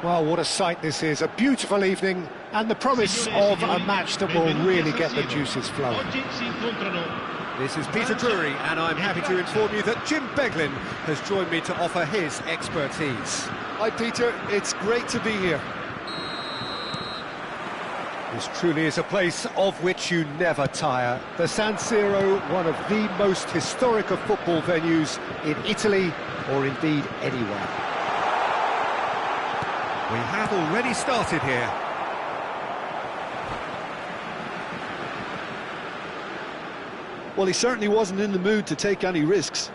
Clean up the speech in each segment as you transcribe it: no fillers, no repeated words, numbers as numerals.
Well, what a sight this is. A beautiful evening and the promise of a match that will really get the juices flowing. This is Peter Drury, and I'm happy to inform you that Jim Beglin has joined me to offer his expertise. Hi, Peter. It's great to be here. This truly is a place of which you never tire. The San Siro, one of the most historic of football venues in Italy, or indeed anywhere. We have already started here. Well, he certainly wasn't in the mood to take any risks.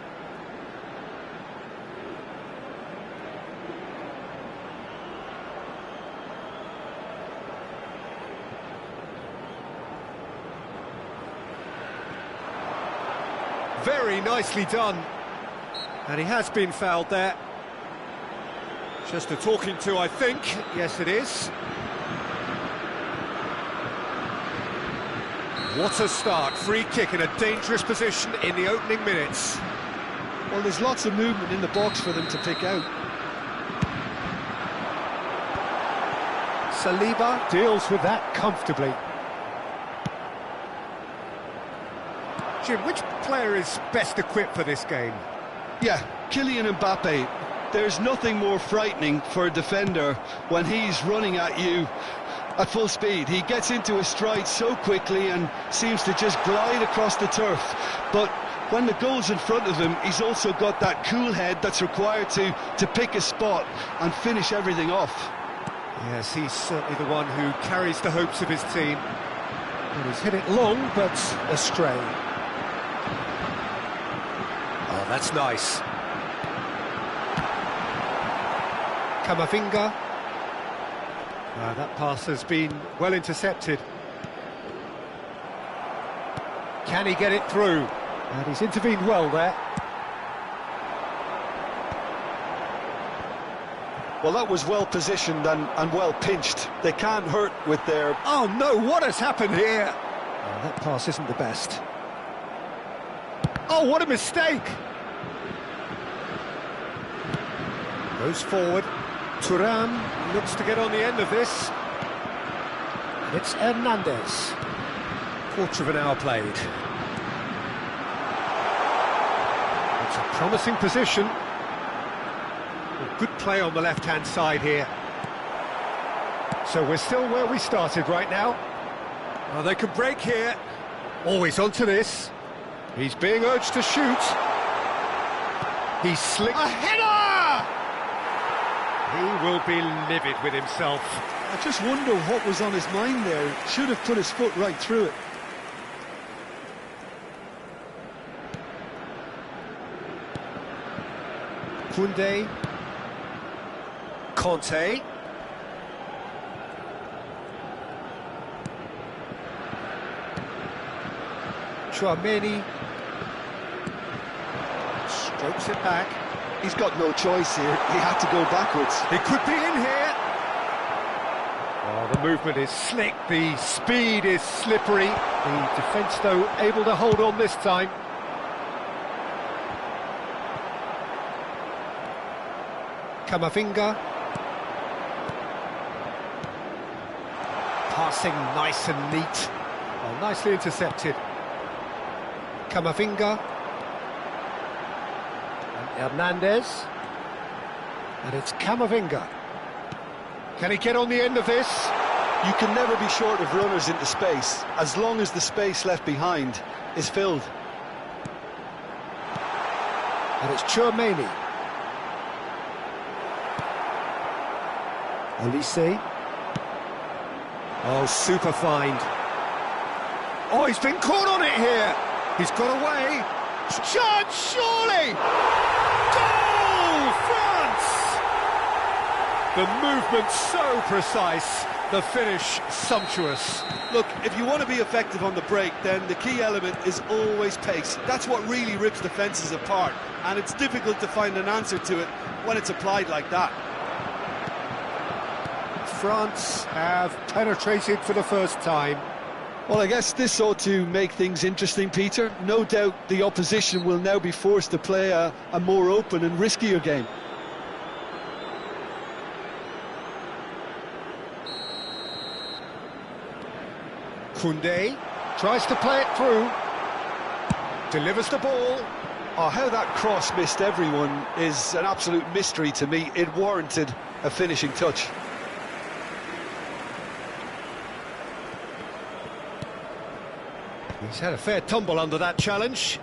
Very nicely done. And he has been fouled there. Just a talking to, I think. Yes, it is. What a start. Free kick in a dangerous position in the opening minutes. Well, there's lots of movement in the box for them to pick out. Saliba deals with that comfortably. Jim, which player is best equipped for this game? Yeah, Kylian Mbappe. There's nothing more frightening for a defender when he's running at you at full speed. He gets into his stride so quickly and seems to just glide across the turf. But when the goal's in front of him, he's also got that cool head that's required to pick a spot and finish everything off. Yes, he's certainly the one who carries the hopes of his team. And he's hit it long, but astray. Oh, that's nice. Kamavinga. That pass has been well intercepted. Can he get it through? And he's intervened well there. Well, that was well positioned and well pinched. They can't hurt with their... Oh no, what has happened here? That pass isn't the best. Oh, what a mistake! Goes forward. Thuram looks to get on the end of this. It's Hernandez. Quarter of an hour played. It's a promising position. Good play on the left-hand side here. So we're still where we started right now. Well, they can break here. Always onto this. He's being urged to shoot. He's slick. A header! He will be livid with himself. I just wonder what was on his mind there. Should have put his foot right through it. Koundé. Conte. Tchouaméni. Strokes it back. He's got no choice here. He had to go backwards. He could be in here. Oh, the movement is slick, the speed is slippery. The defence, though, able to hold on this time. Camavinga. Passing nice and neat. Well, nicely intercepted. Camavinga. And Hernandez. And it's Camavinga. Can he get on the end of this? You can never be short of runners into space, as long as the space left behind is filled. And it's Tchouaméni. Olise. Oh, super find. Oh, he's been caught on it here. He's got away. Chance, surely! Goal, France! The movement so precise, the finish sumptuous. Look, if you want to be effective on the break, then the key element is always pace. That's what really rips defences apart, and it's difficult to find an answer to it when it's applied like that. France have penetrated for the first time. Well, I guess this ought to make things interesting, Peter. No doubt the opposition will now be forced to play a more open and riskier game. Koundé tries to play it through. Delivers the ball. Oh, how that cross missed everyone is an absolute mystery to me. It warranted a finishing touch. He's had a fair tumble under that challenge.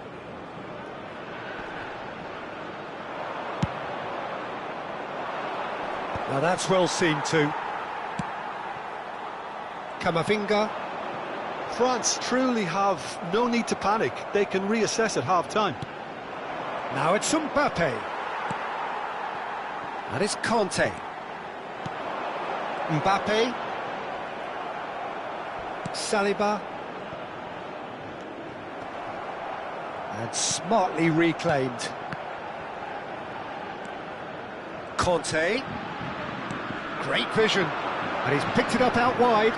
Now that's well seen too. Camavinga. France truly have no need to panic. They can reassess at half-time. Now it's Mbappe. And it's Conte. Mbappe. Saliba. And smartly reclaimed. Conte. Great vision. And he's picked it up out wide.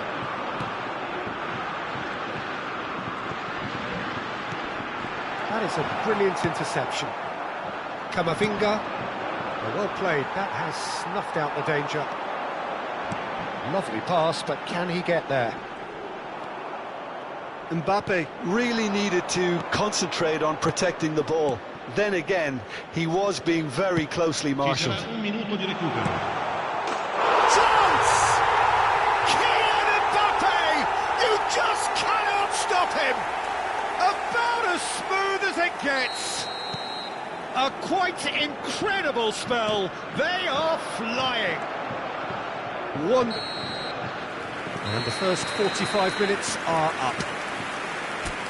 That is a brilliant interception. Camavinga. Well played. That has snuffed out the danger. Lovely pass, but can he get there? Mbappe really needed to concentrate on protecting the ball. Then again, he was being very closely marshalled. Chance! Kylian Mbappe! You just cannot stop him! About as smooth as it gets. A quite incredible spell. They are flying. One. And the first 45 minutes are up.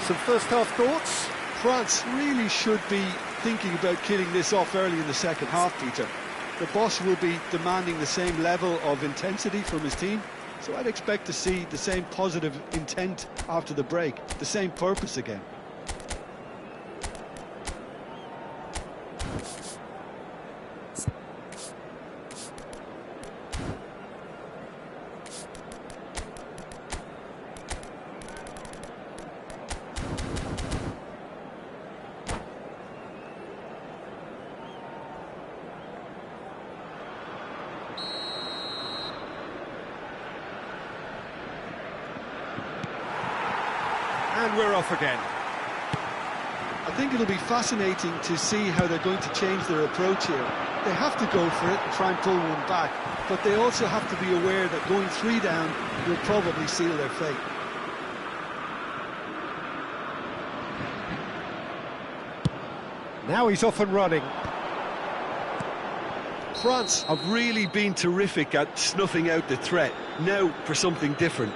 Some first-half thoughts? France really should be thinking about killing this off early in the second half, Peter. The boss will be demanding the same level of intensity from his team, so I'd expect to see the same positive intent after the break, the same purpose again. And we're off again. I think it'll be fascinating to see how they're going to change their approach here. They have to go for it and try and pull one back, but they also have to be aware that going 3 down will probably seal their fate. Now he's off and running. France have really been terrific at snuffing out the threat. Now for something different.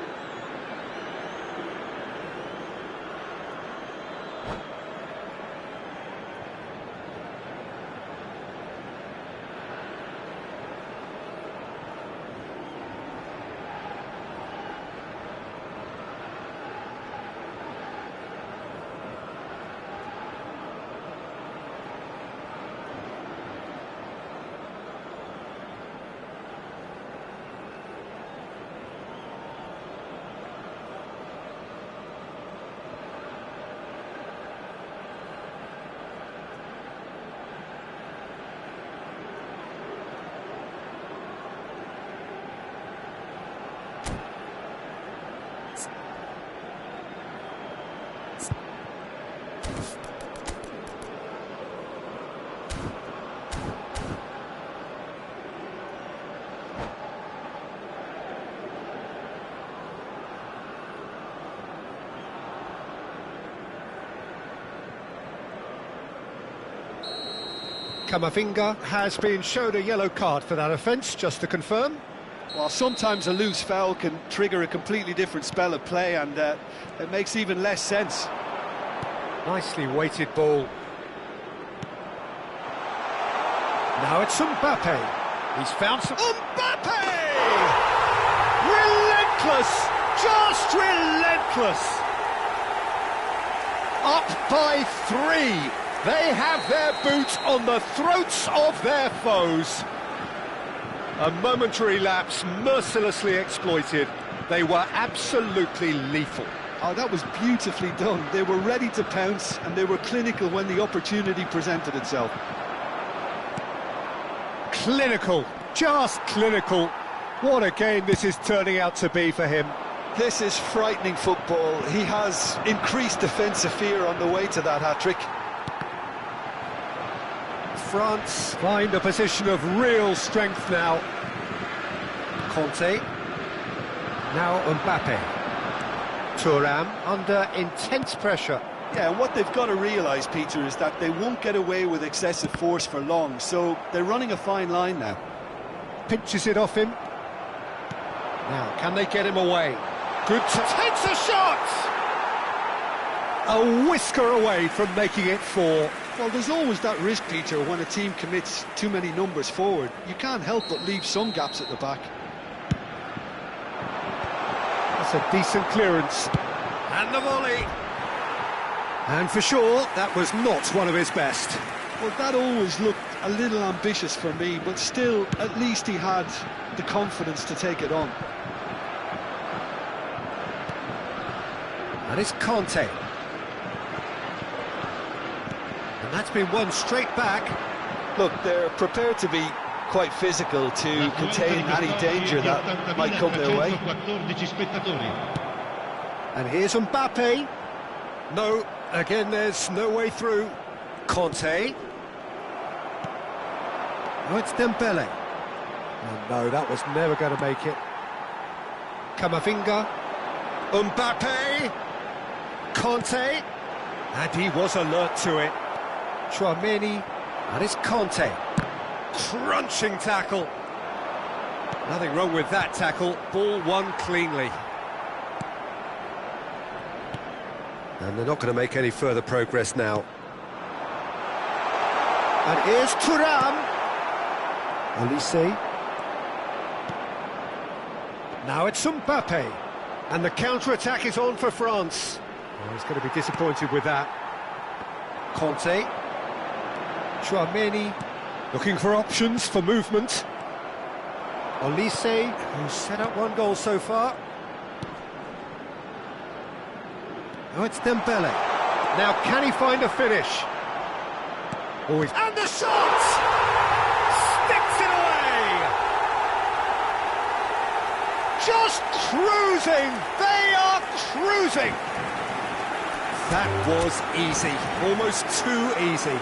Camavinga has been shown a yellow card for that offence, just to confirm. Well, sometimes a loose foul can trigger a completely different spell of play, and it makes even less sense. Nicely weighted ball. Now it's Mbappe. He's found some... Mbappe! Relentless! Just relentless! Up by 3. They have their boots on the throats of their foes. A momentary lapse mercilessly exploited. They were absolutely lethal. Oh, that was beautifully done. They were ready to pounce, and they were clinical when the opportunity presented itself. Clinical, just clinical. What a game this is turning out to be for him. This is frightening football. He has increased defensive fear on the way to that hat-trick. France find a position of real strength now. Conte. Now Mbappe. Thuram under intense pressure. Yeah, and what they've got to realise, Peter, is that they won't get away with excessive force for long, so they're running a fine line now. Pinches it off him. Now, can they get him away? Good Takes a shot! A whisker away from making it 4. Well, there's always that risk, Peter, when a team commits too many numbers forward. You can't help but leave some gaps at the back. That's a decent clearance. And the volley. And for sure, that was not one of his best. Well, that always looked a little ambitious for me, but still, at least he had the confidence to take it on. That is Conte. And that's been won straight back. Look, they're prepared to be quite physical to contain any danger that might come their way. And here's Mbappe. No, again, there's no way through. Conte. Oh, it's Dembele. Oh, no, that was never going to make it. Camavinga. Mbappe. Conte. And he was alert to it. Tchouaméni. That is Conte. Crunching tackle. Nothing wrong with that tackle. Ball won cleanly. And they're not going to make any further progress now. And here's Thuram. Olise. Now it's Mbappe. And the counter-attack is on for France. Oh, he's going to be disappointed with that. Conte. Tchouaméni. Looking for options for movement. Olise, who's set up 1 goal so far. Oh, it's Dembele. Now, can he find a finish? Oh, And the shot! Sticks it away! Just cruising! They are cruising! That was easy. Almost too easy.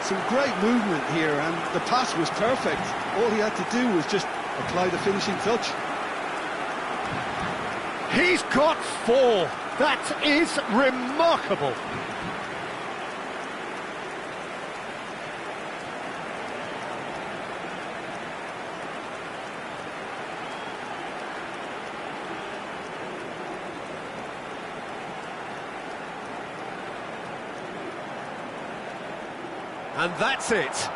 Some great movement here, and the pass was perfect. All he had to do was just apply the finishing touch. He's got 4. That is remarkable. And that's it.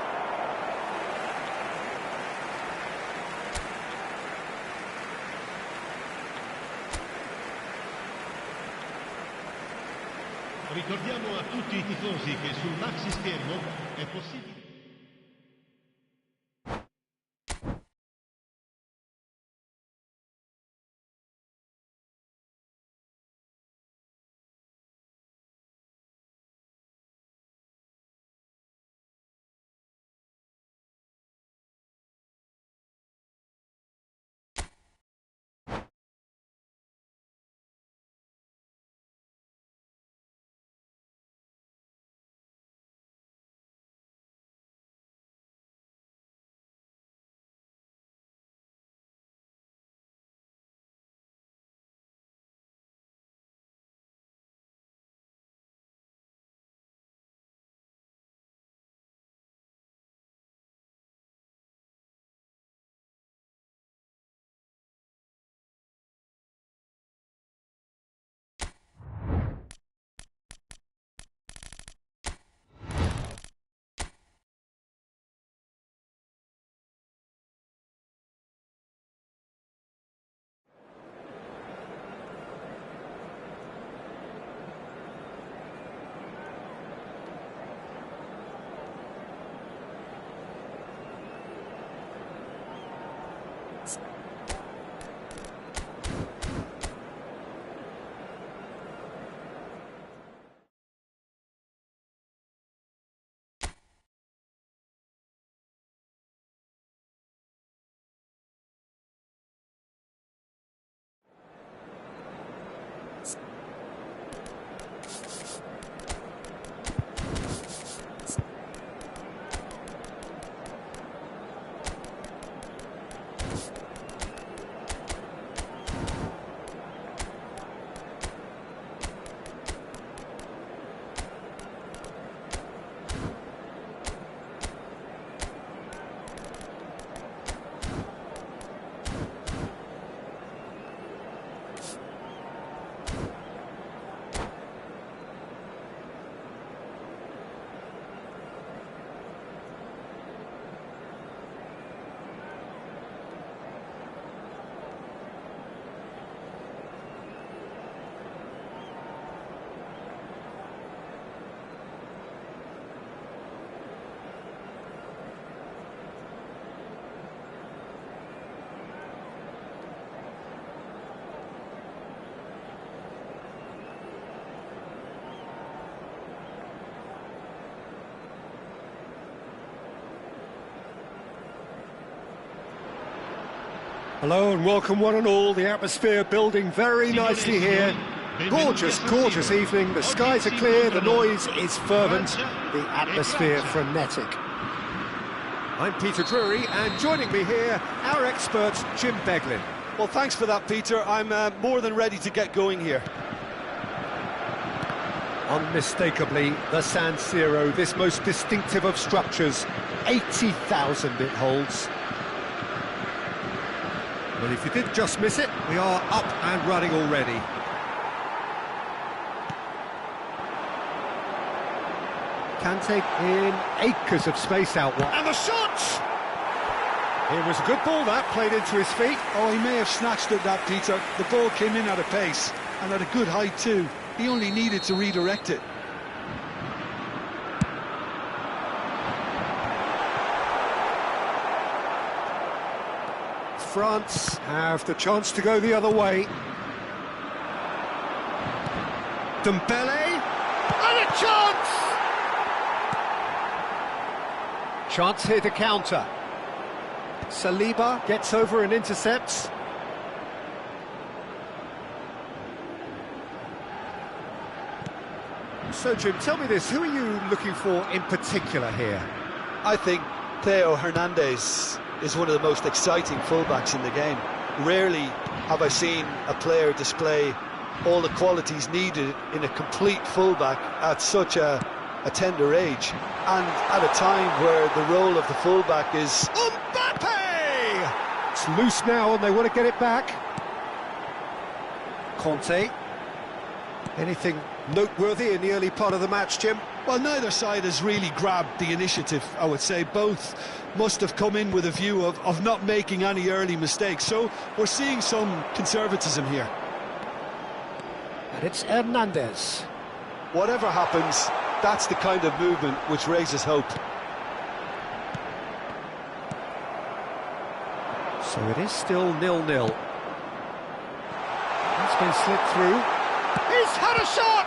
Ricordiamo a tutti i tifosi che sul maxi schermo è possibile Hello and welcome one and all. The atmosphere building very nicely here. Gorgeous, gorgeous evening. The skies are clear, the noise is fervent, the atmosphere frenetic. I'm Peter Drury, and joining me here, our expert, Jim Beglin. Well, thanks for that, Peter. I'm more than ready to get going here. Unmistakably, the San Siro, this most distinctive of structures. 80,000 it holds. Well, if you did just miss it, we are up and running already. Can take in acres of space out wide. And the shot! It was a good ball that, played into his feet. Oh, he may have snatched at that, Peter. The ball came in at a pace, and at a good height too. He only needed to redirect it. France have the chance to go the other way. Dembele, And a chance! chance here to counter. Saliba gets over and intercepts. So, Jim, tell me this, who are you looking for in particular here? I think Theo Hernandez is one of the most exciting fullbacks in the game. Rarely have I seen a player display all the qualities needed in a complete fullback at such a tender age, and at a time where the role of the fullback is... Mbappe! It's loose now and they want to get it back. Conte. Anything noteworthy in the early part of the match, Jim? Well, neither side has really grabbed the initiative, I would say. Both must have come in with a view of not making any early mistakes, so we're seeing some conservatism here. And it's Hernandez. Whatever happens, that's the kind of movement which raises hope. So it is still 0-0. It's been slipped through. He's had a shot!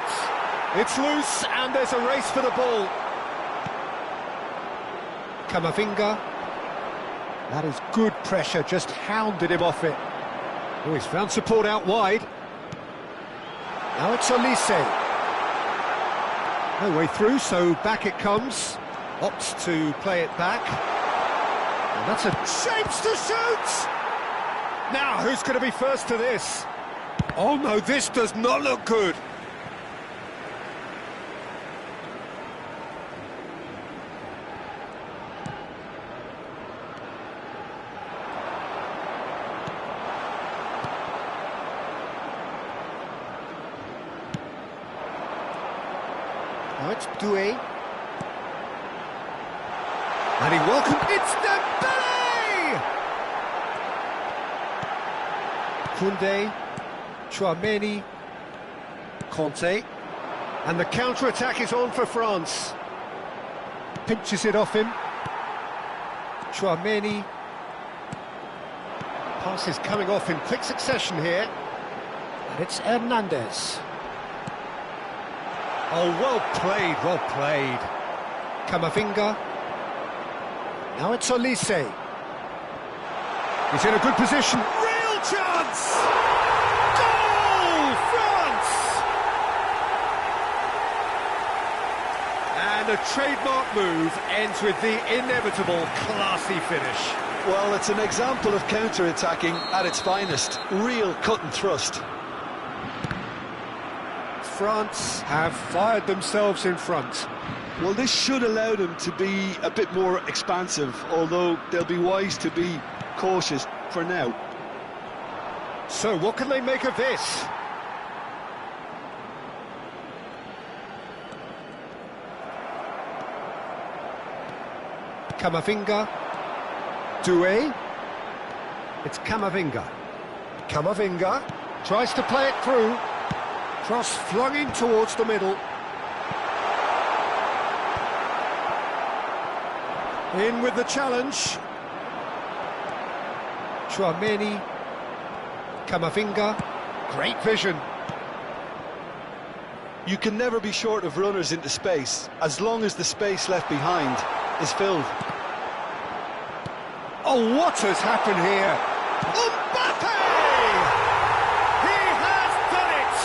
It's loose and there's a race for the ball. Camavinga. That is good pressure, just hounded him off it. Oh, he's found support out wide. Now it's Olise. No way through, so back it comes. Opts to play it back. And that's a... Shapes to shoot! Now, who's going to be first to this? Oh no, this does not look good. Now it's Doué. And he welcomed... It's Dembele! Koundé. Chouameni, Conte, and the counter-attack is on for France. Pinches it off him. Chouameni. Pass is coming off in quick succession here. And it's Hernandez. Oh, well played, well played. Camavinga. Now it's Olise. He's in a good position. Real chance! Goal, France! And a trademark move ends with the inevitable classy finish. Well, it's an example of counter-attacking at its finest. Real cut and thrust. France have fired themselves in front. Well, this should allow them to be a bit more expansive, although they'll be wise to be cautious for now. So what can they make of this? Camavinga. Doué. It's Camavinga. Camavinga tries to play it through. Cross flung in towards the middle. In with the challenge. Chouameni. Camavinga. Great vision. You can never be short of runners into space, as long as the space left behind is filled. Oh, what has happened here? Mbappe! He has done it!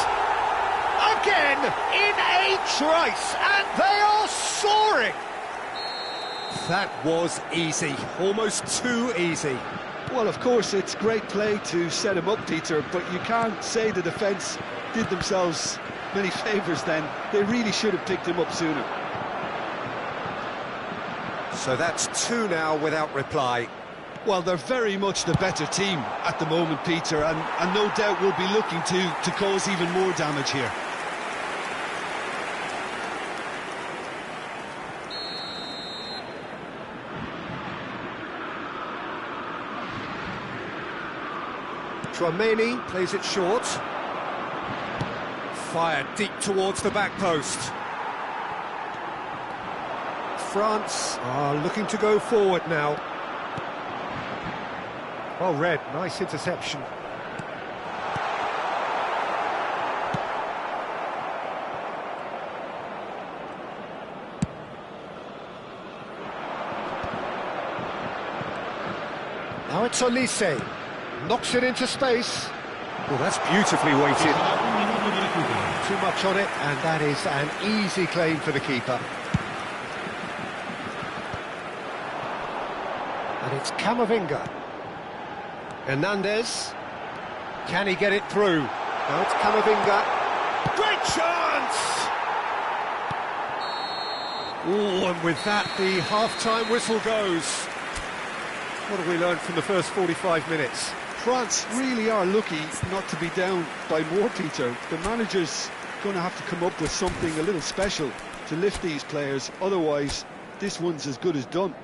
Again, in a trice, and they are soaring! That was easy, almost too easy. Well, of course, it's great play to set him up, Peter, but you can't say the defence did themselves many favours then. They really should have picked him up sooner. So that's two now without reply. Well, they're very much the better team at the moment, Peter, and no doubt will be looking to cause even more damage here. Tchouameni plays it short. Fired deep towards the back post. France are looking to go forward now. Well read, nice interception. Now it's Olise. Knocks it into space. Well, that's beautifully weighted. Too much on it, and that is an easy claim for the keeper. And it's Camavinga. Hernandez. Can he get it through? Now it's Camavinga. Great chance! Oh, and with that, the half-time whistle goes. What have we learned from the first 45 minutes? France really are lucky not to be down by more, Peter. The manager's going to have to come up with something a little special to lift these players, otherwise this one's as good as done.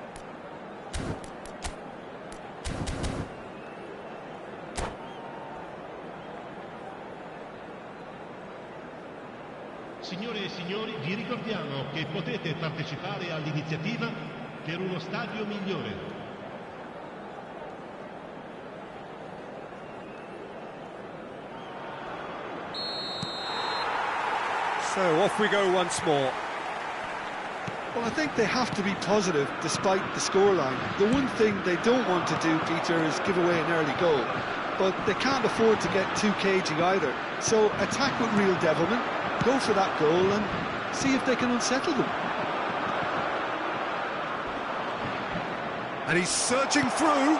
Signore e signori, vi ricordiamo che potete partecipare all'iniziativa per uno stadio migliore. So off we go once more. Well, I think they have to be positive despite the scoreline. The one thing they don't want to do, Peter, is give away an early goal. But they can't afford to get too cagey either. So attack with real devilment, go for that goal and see if they can unsettle them. And he's surging through.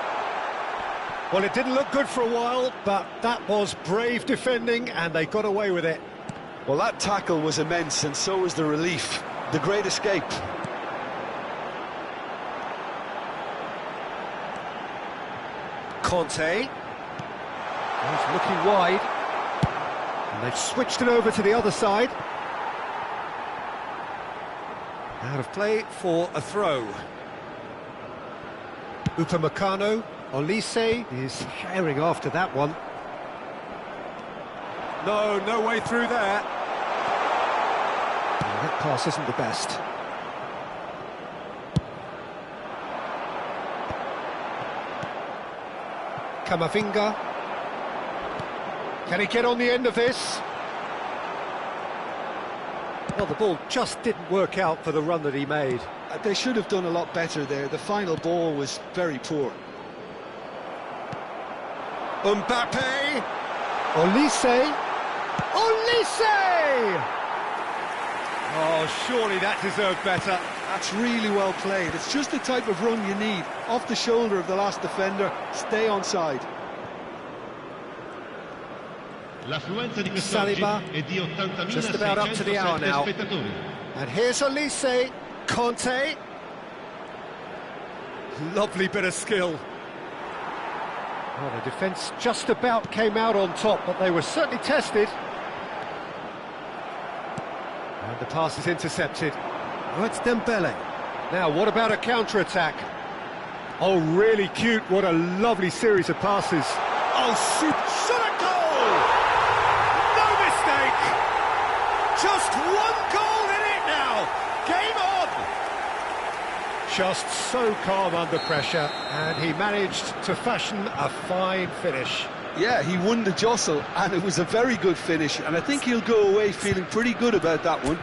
Well, it didn't look good for a while, but that was brave defending and they got away with it. Well, that tackle was immense, and so was the relief. The great escape. Conte. He's looking wide. And they've switched it over to the other side. Out of play for a throw. Upamecano. Olise is herring after that one. No way through there. That pass isn't the best. Camavinga. Can he get on the end of this? Well, the ball just didn't work out for the run that he made. They should have done a lot better there. The final ball was very poor. Mbappe. Olise. Olise! Oh, surely that deserved better. That's really well played. It's just the type of run you need. Off the shoulder of the last defender, stay onside. Saliba, just about up to the hour now. And here's Olise. Conte. Lovely bit of skill. Well, the defence just about came out on top, but they were certainly tested. And the pass is intercepted. Oh, it's Dembele. Now, what about a counter-attack? Oh, really cute. What a lovely series of passes. Oh, Shot a goal! No mistake! Just one goal in it now! Game on! just so calm under pressure, and he managed to fashion a fine finish. Yeah, he won the jostle, and it was a very good finish, and I think he'll go away feeling pretty good about that one.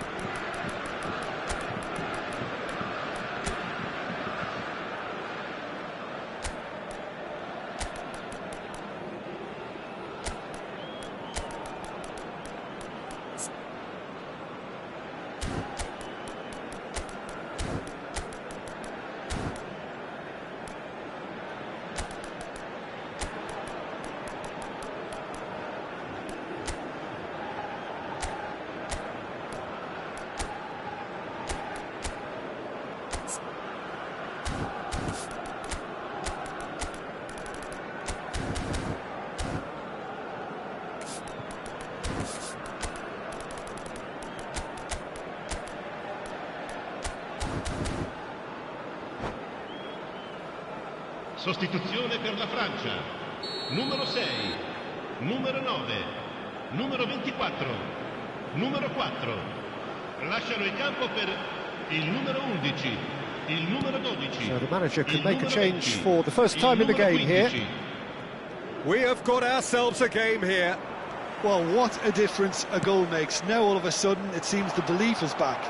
Sostituzione per la Francia. Numero 6, numero 9, numero 24, numero 4. Lasciano il campo per il numero 11, il numero 12. So the manager can make a change for the first time in the game here. We have got ourselves a game here. Well, what a difference a goal makes. Now all of a sudden it seems the belief is back.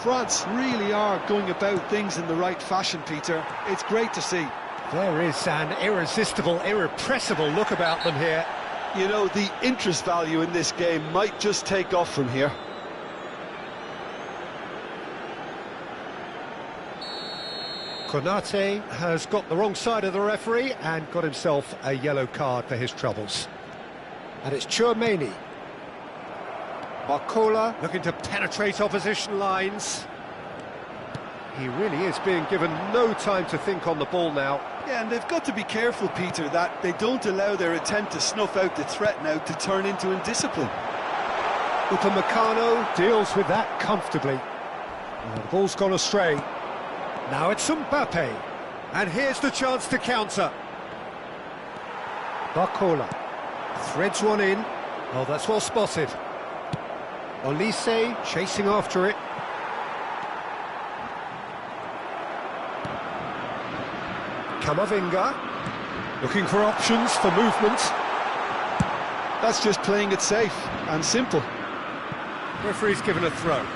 France really are going about things in the right fashion, Peter. It's great to see. There is an irresistible, irrepressible look about them here. You know, the interest value in this game might just take off from here. Konate has got the wrong side of the referee and got himself a yellow card for his troubles. And it's Chương. Barcola looking to penetrate opposition lines. He really is being given no time to think on the ball now. Yeah, and they've got to be careful, Peter, that they don't allow their attempt to snuff out the threat now to turn into indiscipline. Upamecano deals with that comfortably. Well, the ball's gone astray. Now it's Mbappe. And here's the chance to counter. Barcola threads one in. Oh, that's well spotted. Olise chasing after it. Camavinga looking for options for movement. That's just playing it safe and simple. Referee's given a throw.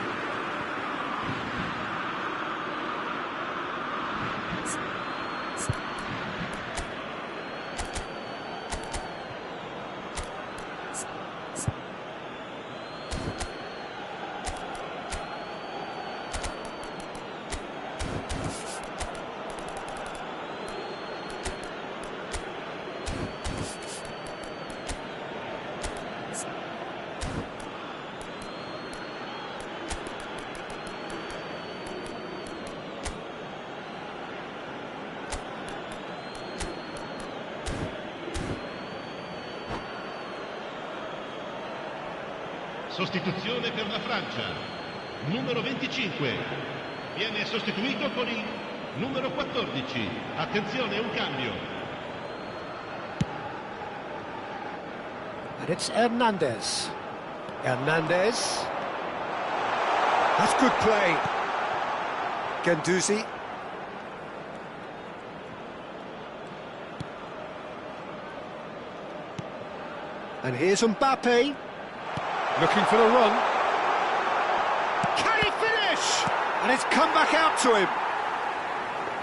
Sostituzione per la Francia. Numero 25. Viene sostituito con il numero 14. Attenzione, un cambio. And it's Hernandez. Hernandez. That's good play. Guendouzi. And here's Mbappe. Looking for the run. Can he finish? And it's come back out to him.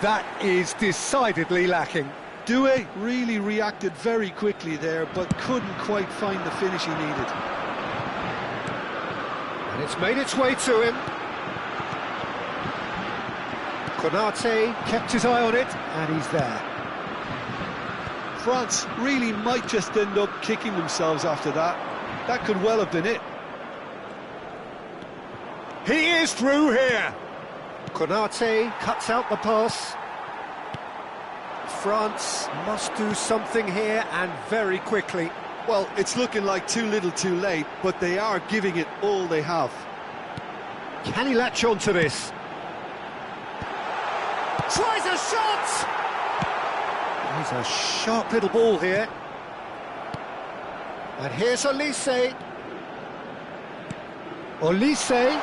That is decidedly lacking. Doué really reacted very quickly there, but couldn't quite find the finish he needed. And it's made its way to him. Konate kept his eye on it, and he's there. France really might just end up kicking themselves after that. That could well have been it. He is through here. Konate cuts out the pass. France must do something here, and very quickly. Well, it's looking like too little too late, but they are giving it all they have. Can he latch on to this? Tries a shot! He's a sharp little ball here. And here's Olise. Olise.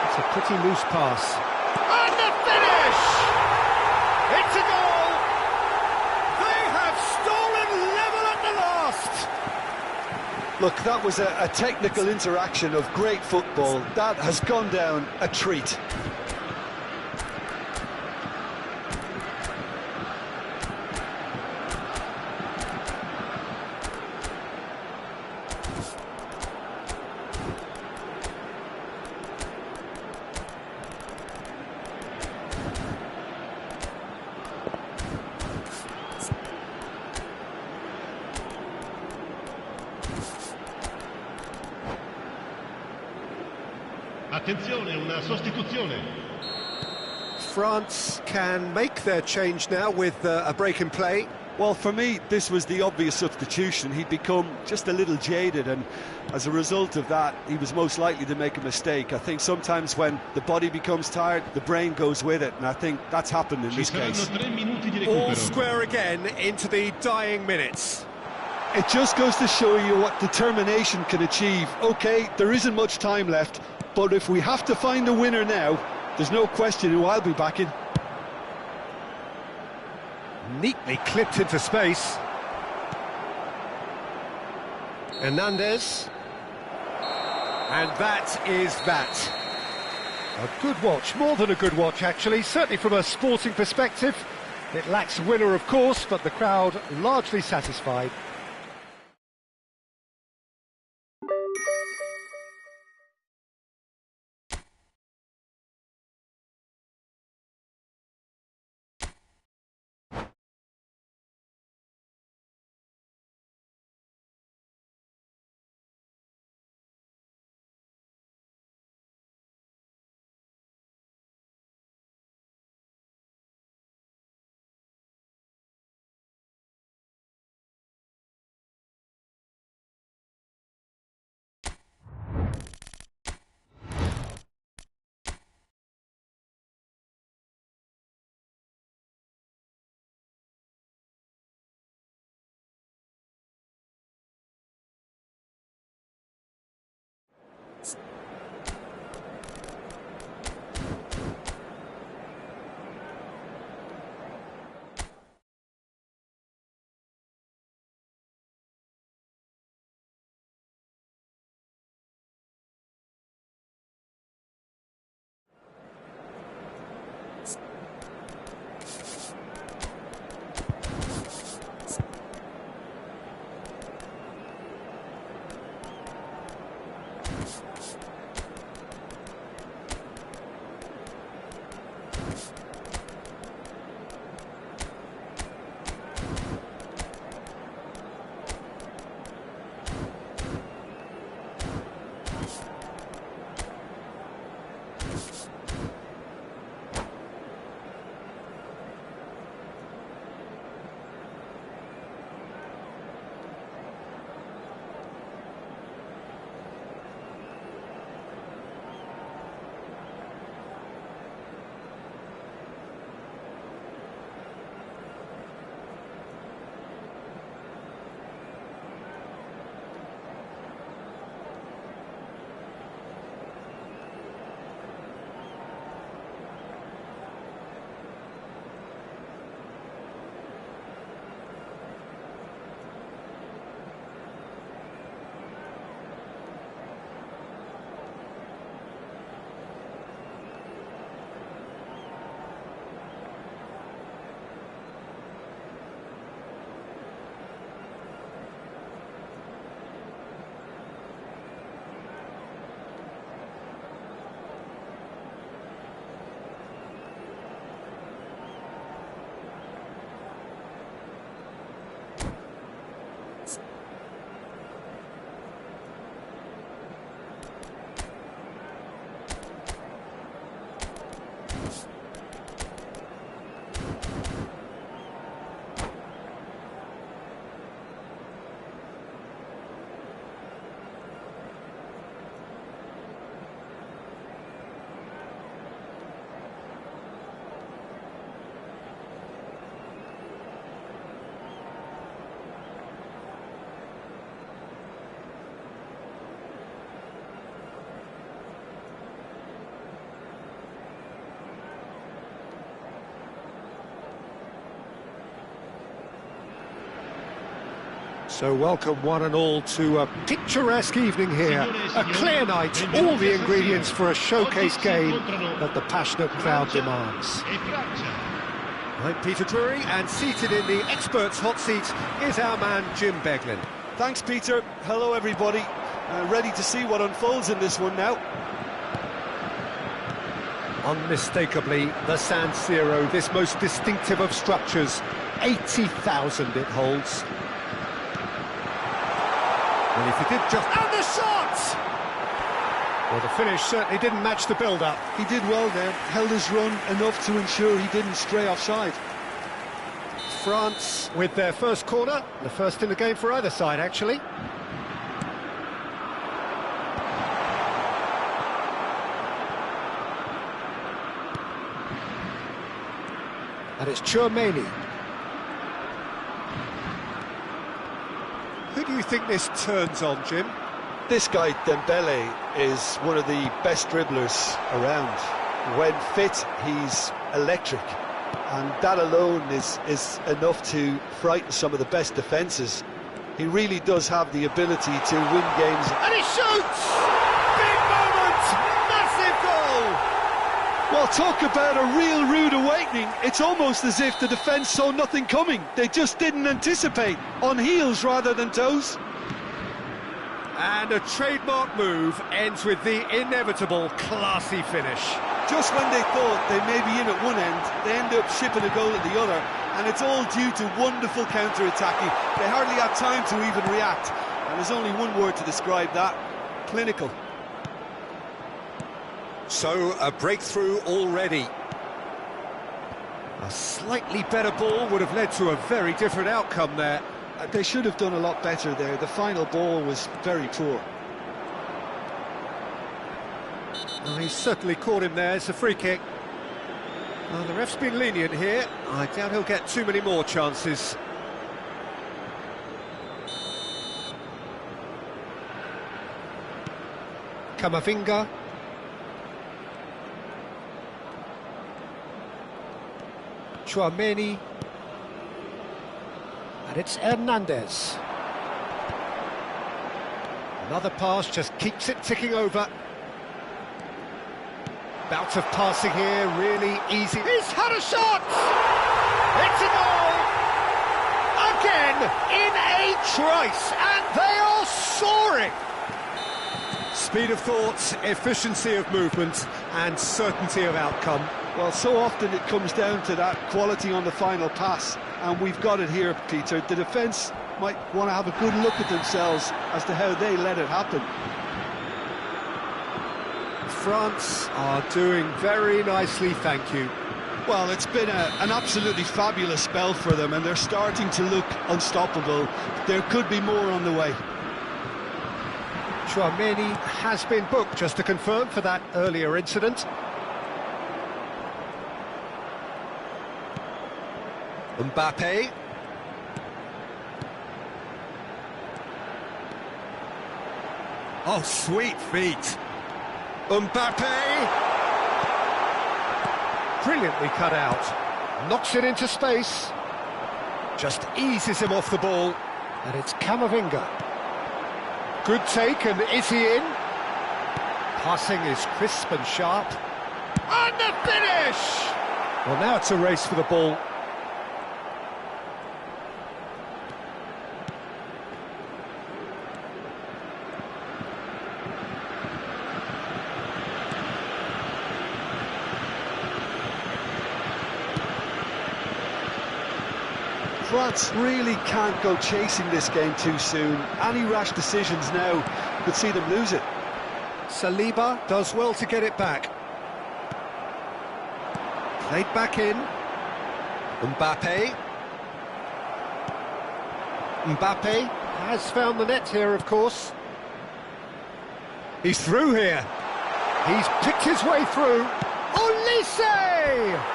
It's a pretty loose pass. And the finish! It's a goal! They have stolen level at the last! Look, that was a technical interaction of great football. That has gone down a treat. Attenzione, una sostituzione. France can make their change now with a break in play. Well, for me, this was the obvious substitution. He'd become just a little jaded, and as a result of that, he was most likely to make a mistake. I think sometimes when the body becomes tired, the brain goes with it, and I think that's happened in this case. All square again into the dying minutes. It just goes to show you what determination can achieve. OK, there isn't much time left, but if we have to find a winner now, there's no question who I'll be backing. Neatly clipped into space. Hernandez. And that is that. A good watch, more than a good watch actually, certainly from a sporting perspective. It lacks a winner of course, but the crowd largely satisfied. So welcome one and all to a picturesque evening here, a clear night, all the ingredients for a showcase game that the passionate crowd demands. I'm Peter Drury, and seated in the experts' hot seat is our man Jim Beglin. Thanks, Peter. Hello, everybody. Ready to see what unfolds in this one now. Unmistakably, the San Siro, this most distinctive of structures, 80,000 it holds. Well, if he did just... And the shot! Well, the finish certainly didn't match the build-up. He did well there, held his run enough to ensure he didn't stray offside. France with their first corner, the first in the game for either side, actually. And it's Chương. Who do you think this turns on, Jim? This guy, Dembele, is one of the best dribblers around. When fit, he's electric. And that alone is enough to frighten some of the best defences. He really does have the ability to win games. And he shoots! Big moment! Massive goal! Well, talk about a real rude awakening. It's almost as if the defence saw nothing coming. They just didn't anticipate. On heels rather than toes. And a trademark move ends with the inevitable classy finish. Just when they thought they may be in at one end, they end up shipping a goal at the other, and it's all due to wonderful counter-attacking. They hardly had time to even react, and there's only one word to describe that: clinical. So, a breakthrough already. A slightly better ball would have led to a very different outcome there. They should have done a lot better there. The final ball was very poor. Well, he's certainly caught him there. It's a free kick. Well, the ref's been lenient here. I doubt he'll get too many more chances. Camavinga. Chương. And it's Hernandez. Another pass just keeps it ticking over. Bout of passing here, really easy. He's had a shot! It's a goal! Again, in a trice, and they are soaring! Speed of thought, efficiency of movement, and certainty of outcome. Well, so often it comes down to that quality on the final pass, and we've got it here, Peter. The defence might want to have a good look at themselves as to how they let it happen. France are doing very nicely, thank you. Well, it's been an absolutely fabulous spell for them, and they're starting to look unstoppable. There could be more on the way. Chương has been booked, just to confirm, for that earlier incident. Mbappe. Oh, sweet feet. Mbappe. Brilliantly cut out. Knocks it into space. Just eases him off the ball. And it's Camavinga. Good take, and is he in? Passing is crisp and sharp. And the finish! Well, now it's a race for the ball. France really can't go chasing this game too soon. Any rash decisions now could see them lose it. Saliba does well to get it back. Played back in. Mbappe. Mbappe has found the net here, of course. He's through here. He's picked his way through. Olise!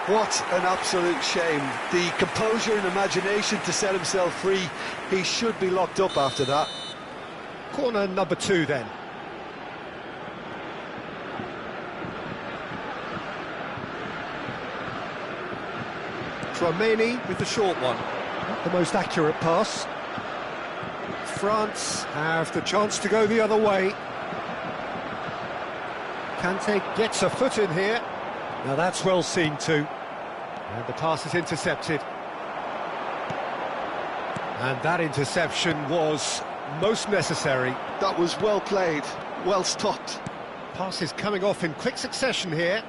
What an absolute shame. The composure and imagination to set himself free. He should be locked up after that. Corner number 2 then. Chương with the short one. Not the most accurate pass. France have the chance to go the other way. Kante gets a foot in here. Now that's well seen too. And the pass is intercepted. And that interception was most necessary. That was well played, well stopped. Pass is coming off in quick succession here.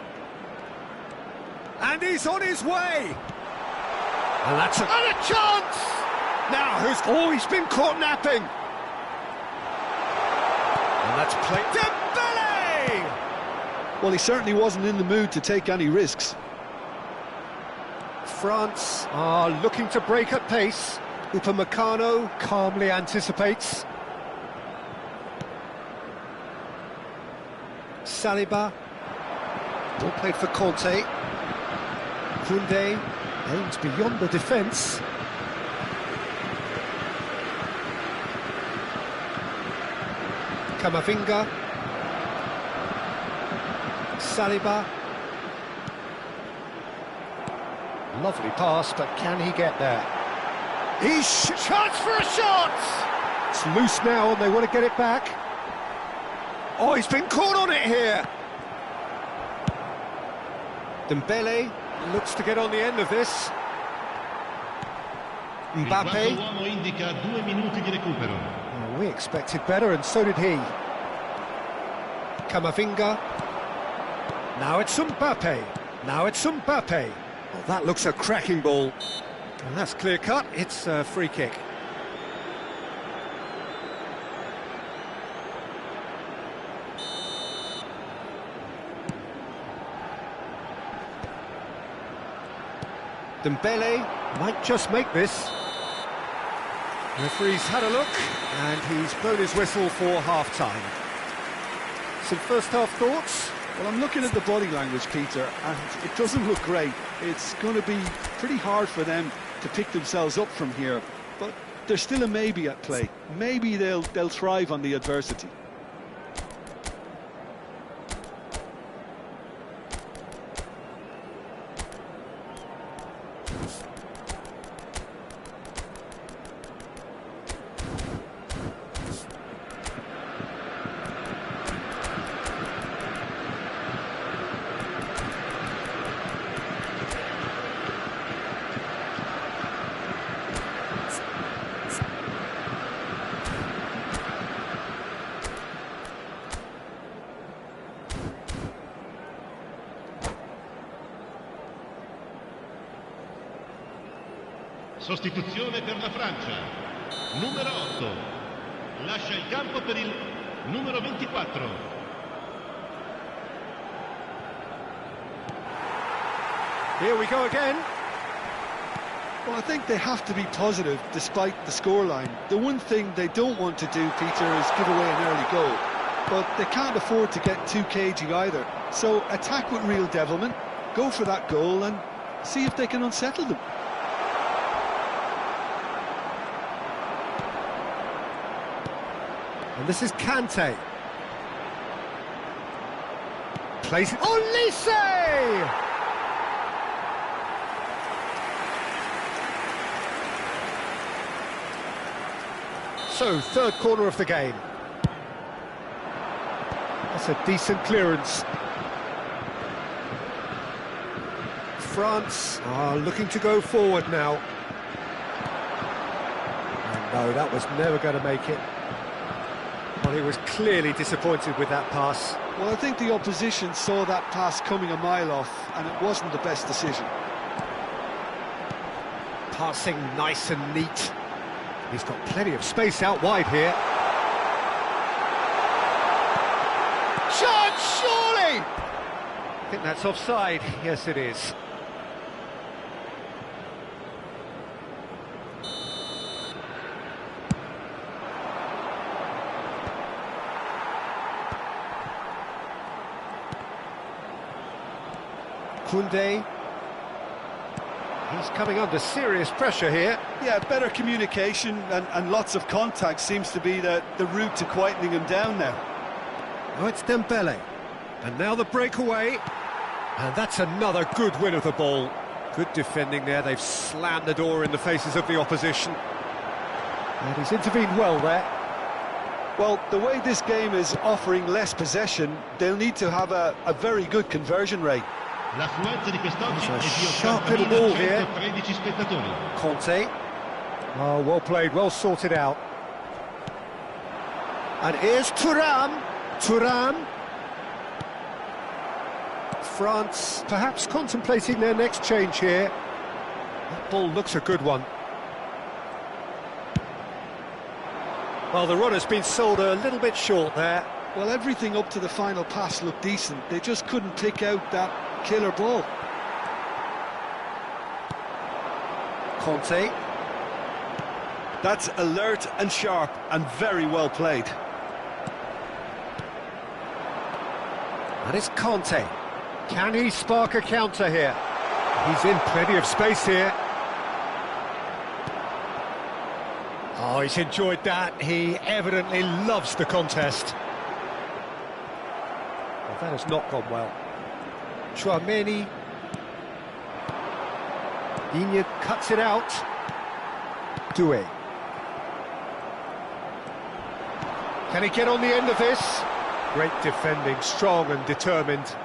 And he's on his way! And that's And a chance! Now, who's... Oh, he's been caught napping! And that's played... Dembele! Well, he certainly wasn't in the mood to take any risks. France are looking to break at pace. Upamecano calmly anticipates. Saliba. Ball played for Conte. Koundé aims beyond the defence. Camavinga. Saliba. Lovely pass, but can he get there? Chance for a shot! It's loose now and they want to get it back. Oh, he's been caught on it here! Dembele looks to get on the end of this. Mbappe. Uomo indica 2 minuti di recupero. Oh, we expected better and so did he. Camavinga. Now it's Mbappe. Now it's Mbappe. Oh, that looks a cracking ball. And that's clear cut. It's a free kick. Dembele might just make this. The referee's had a look and he's blown his whistle for half-time. Some first-half thoughts? Well, I'm looking at the body language, Peter, and it doesn't look great. It's going to be pretty hard for them to pick themselves up from here, but there's still a maybe at play. Maybe they'll thrive on the adversity. Sostituzione per la Francia. Numero 8. Lascia il campo per il numero 24. Here we go again. Well, I think they have to be positive despite the scoreline. The one thing they don't want to do, Peter, is give away an early goal. But they can't afford to get too cagey either. So attack with real devilment, go for that goal and see if they can unsettle them. And this is Kante. Plays it. Olise! So, third corner of the game. That's a decent clearance. France are looking to go forward now. And no, that was never going to make it. Well, he was clearly disappointed with that pass. Well, I think the opposition saw that pass coming a mile off, and it wasn't the best decision. Passing nice and neat. He's got plenty of space out wide here. Chance, surely! I think that's offside. Yes, it is. Koundé. He's coming under serious pressure here. Yeah, better communication and lots of contact seems to be the route to quietening him down now. Oh, it's Dembele. And now the breakaway. And that's another good win of the ball. Good defending there. They've slammed the door in the faces of the opposition. And he's intervened well there. Well, the way this game is offering less possession, they'll need to have a very good conversion rate. L'affluenza di quest'oggi è di sharp little ball here. 80.113 spettatori. Conte. Oh, well played, well sorted out. And here's Thuram. Thuram. France perhaps contemplating their next change here. That ball looks a good one. Well, the run has been sold a little bit short there. Well, everything up to the final pass looked decent. They just couldn't pick out that killer ball. Conte. That's alert and sharp and very well played. And it's Conte. Can he spark a counter here? He's in plenty of space here. Oh, he's enjoyed that. He evidently loves the contest. Well, that has not gone well. Chouameni. Digne cuts it out. Doué. Can he get on the end of this? Great defending, strong and determined.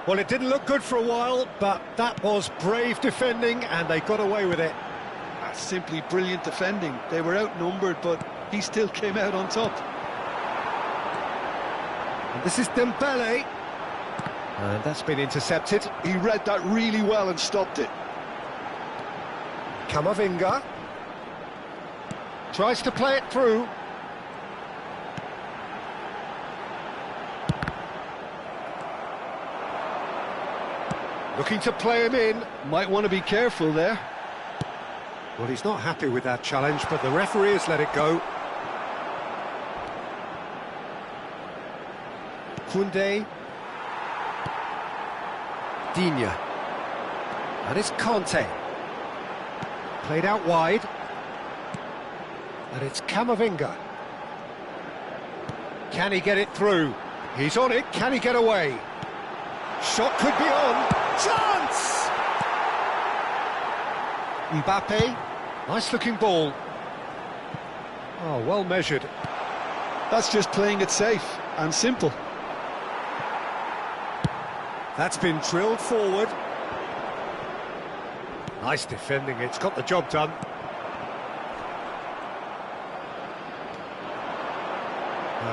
Well, it didn't look good for a while, but that was brave defending, and they got away with it. That's simply brilliant defending. They were outnumbered, but he still came out on top. And this is Dembele. And that's been intercepted. He read that really well and stopped it. Camavinga. Tries to play it through. Looking to play him in. Might want to be careful there. Well, he's not happy with that challenge, but the referee has let it go. Koundé. Digne. And it's Conte. Played out wide. And it's Camavinga. Can he get it through? He's on it. Can he get away? Shot could be on. Chance! Mbappe. Nice looking ball. Oh, well measured. That's just playing it safe and simple. That's been drilled forward. Nice defending, it's got the job done.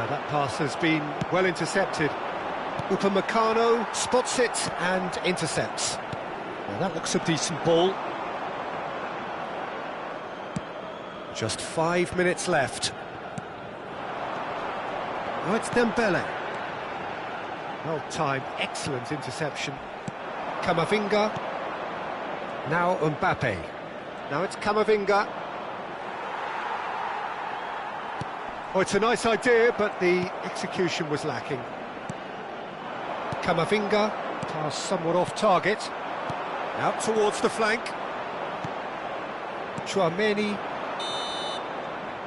That pass has been well intercepted. Upamecano spots it and intercepts. Now that looks a decent ball. Just 5 minutes left. Oh, it's Dembele. Well timed, excellent interception. Camavinga. Now Mbappe. Now it's Camavinga. Oh, it's a nice idea, but the execution was lacking. Camavinga, pass somewhat off target. Out towards the flank. Chouameni.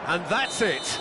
And that's it.